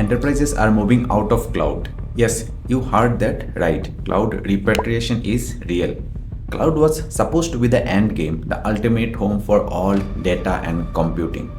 Enterprises are moving out of cloud. Yes, you heard that right. Cloud repatriation is real. Cloud was supposed to be the end game, the ultimate home for all data and computing.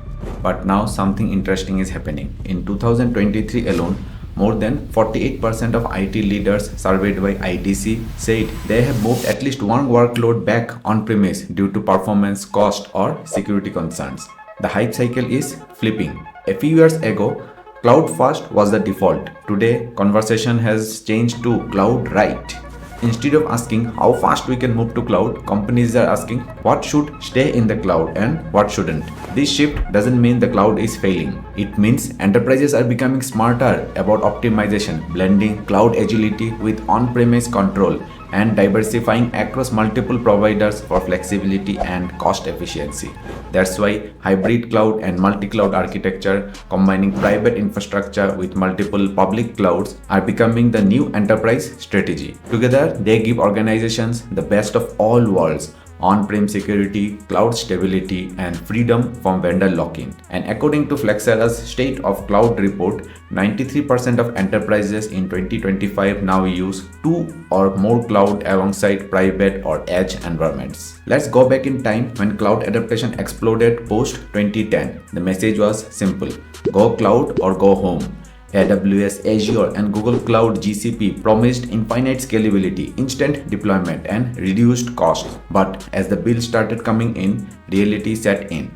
But now something interesting is happening. In 2023 alone, more than 48% of IT leaders surveyed by IDC said they have moved at least one workload back on-premise due to performance, cost, or security concerns. The hype cycle is flipping. A few years ago, cloud first was the default. Today, conversation has changed to cloud right. Instead of asking how fast we can move to cloud, companies are asking what should stay in the cloud and what shouldn't. This shift doesn't mean the cloud is failing. It means enterprises are becoming smarter about optimization, blending cloud agility with on-premise control, and diversifying across multiple providers for flexibility and cost efficiency. That's why hybrid cloud and multi-cloud architecture, combining private infrastructure with multiple public clouds, are becoming the new enterprise strategy. Together, they give organizations the best of all worlds: on-prem security, cloud stability, and freedom from vendor lock-in. And according to Flexera's State of Cloud report, 93% of enterprises in 2025 now use 2 or more cloud alongside private or edge environments. Let's go back in time when cloud adoption exploded post 2010. The message was simple: go cloud or go home. AWS, Azure, and Google Cloud (GCP) promised infinite scalability, instant deployment, and reduced costs. But as the bill started coming in, reality set in.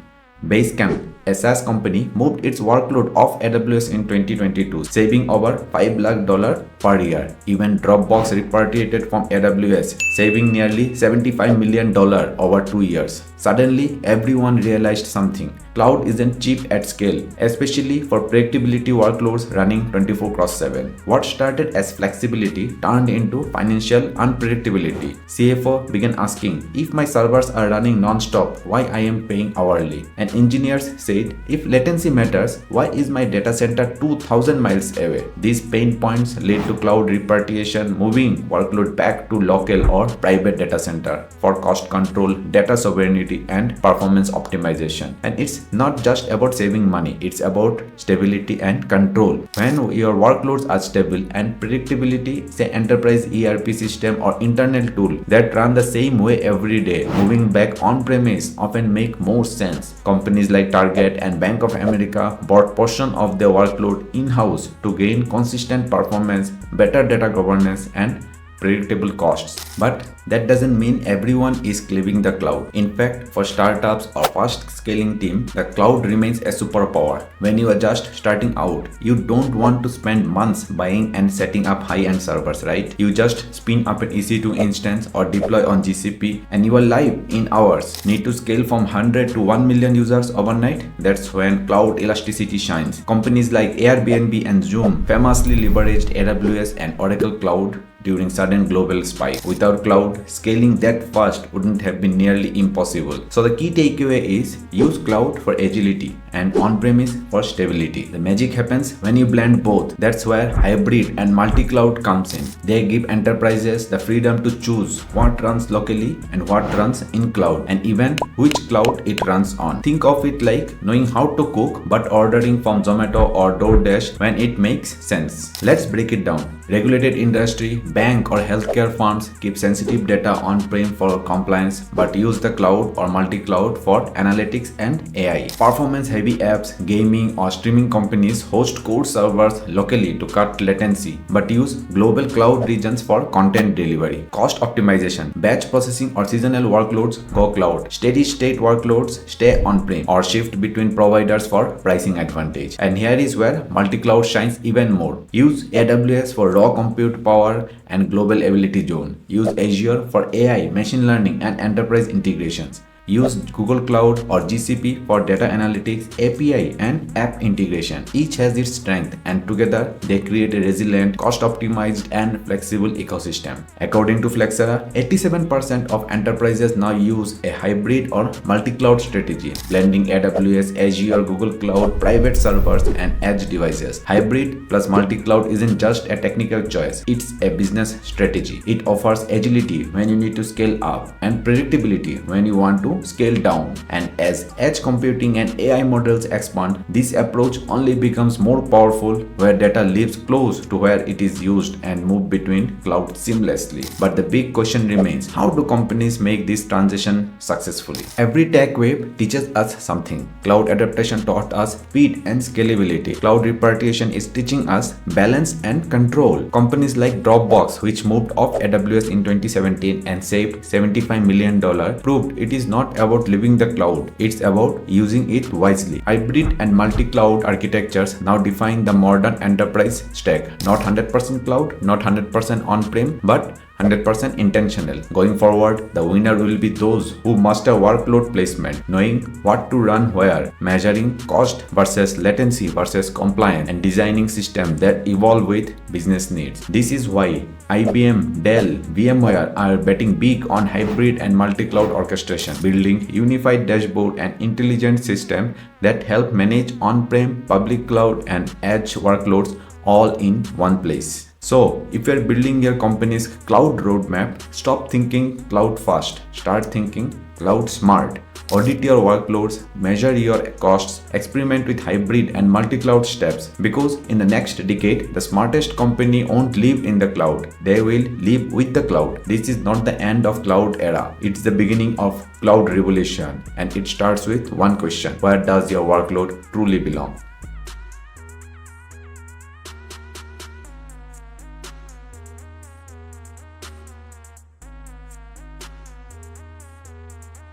Basecamp, a SaaS company, moved its workload off AWS in 2022, saving over $5 lakh per year. Even Dropbox repatriated from AWS, saving nearly $75 million over 2 years. Suddenly, everyone realized something. Cloud isn't cheap at scale, especially for predictability workloads running 24/7. What started as flexibility turned into financial unpredictability. CFO began asking, if my servers are running non-stop, why I am paying hourly? And engineers said, if latency matters, why is my data center 2,000 miles away? These pain points led to cloud repatriation, moving workload back to local or private data center for cost control, data sovereignty, and performance optimization. And it's not just about saving money, it's about stability and control. When your workloads are stable and predictability, say enterprise ERP system or internal tool that run the same way every day, moving back on-premise often make more sense. Companies like Target and Bank of America bought portion of their workload in-house to gain consistent performance, better data governance, and predictable costs. But that doesn't mean everyone is cleaving the cloud. In fact, for startups or fast scaling teams, the cloud remains a superpower. When you are just starting out, you don't want to spend months buying and setting up high-end servers, right? You just spin up an EC2 instance or deploy on GCP and you are live in hours. Need to scale from 100 to 1 million users overnight? That's when cloud elasticity shines. Companies like Airbnb and Zoom famously leveraged AWS and Oracle Cloud during sudden global spike. Without cloud, scaling that fast wouldn't have been nearly impossible. So the key takeaway is use cloud for agility and on-premise for stability. The magic happens when you blend both. That's where hybrid and multi-cloud comes in. They give enterprises the freedom to choose what runs locally and what runs in cloud, and even which cloud it runs on. Think of it like knowing how to cook but ordering from Zomato or DoorDash when it makes sense. Let's break it down. Regulated industry, bank or healthcare firms keep sensitive data on-prem for compliance but use the cloud or multi-cloud for analytics and AI. Performance-heavy apps, gaming or streaming companies host core servers locally to cut latency but use global cloud regions for content delivery. Cost optimization, batch processing or seasonal workloads go cloud. Steady-state workloads stay on-prem or shift between providers for pricing advantage. And here is where multi-cloud shines even more. Use AWS for raw compute power and global ability zone. Use Azure for AI, machine learning, and enterprise integrations. Use Google Cloud or GCP for data analytics, API, and app integration. Each has its strength, and together they create a resilient, cost-optimized, and flexible ecosystem. According to Flexera, 87% of enterprises now use a hybrid or multi-cloud strategy, blending AWS, Azure, Google Cloud, private servers, and edge devices. Hybrid plus multi-cloud isn't just a technical choice, it's a business strategy. It offers agility when you need to scale up and predictability when you want to to scale down. And as edge computing and AI models expand, this approach only becomes more powerful where data lives close to where it is used and move between clouds seamlessly. But the big question remains, how do companies make this transition successfully? Every tech wave teaches us something. Cloud adaptation taught us speed and scalability. Cloud repatriation is teaching us balance and control. Companies like Dropbox, which moved off AWS in 2017 and saved $75 million, proved it is not about leaving the cloud, it's about using it wisely. Hybrid and multi-cloud architectures now define the modern enterprise stack. Not 100% cloud, not 100% on-prem, but 100% intentional. Going forward, the winner will be those who master workload placement, knowing what to run where, measuring cost versus latency versus compliance, and designing systems that evolve with business needs. This is why IBM, Dell, VMware are betting big on hybrid and multi-cloud orchestration, building unified dashboard and intelligent systems that help manage on-prem, public cloud, and edge workloads all in one place. So, if you're building your company's cloud roadmap, stop thinking cloud fast, start thinking cloud smart. Audit your workloads, measure your costs, experiment with hybrid and multi-cloud steps, because in the next decade, the smartest company won't live in the cloud, they will live with the cloud. This is not the end of cloud era, it's the beginning of cloud revolution, and it starts with one question: where does your workload truly belong?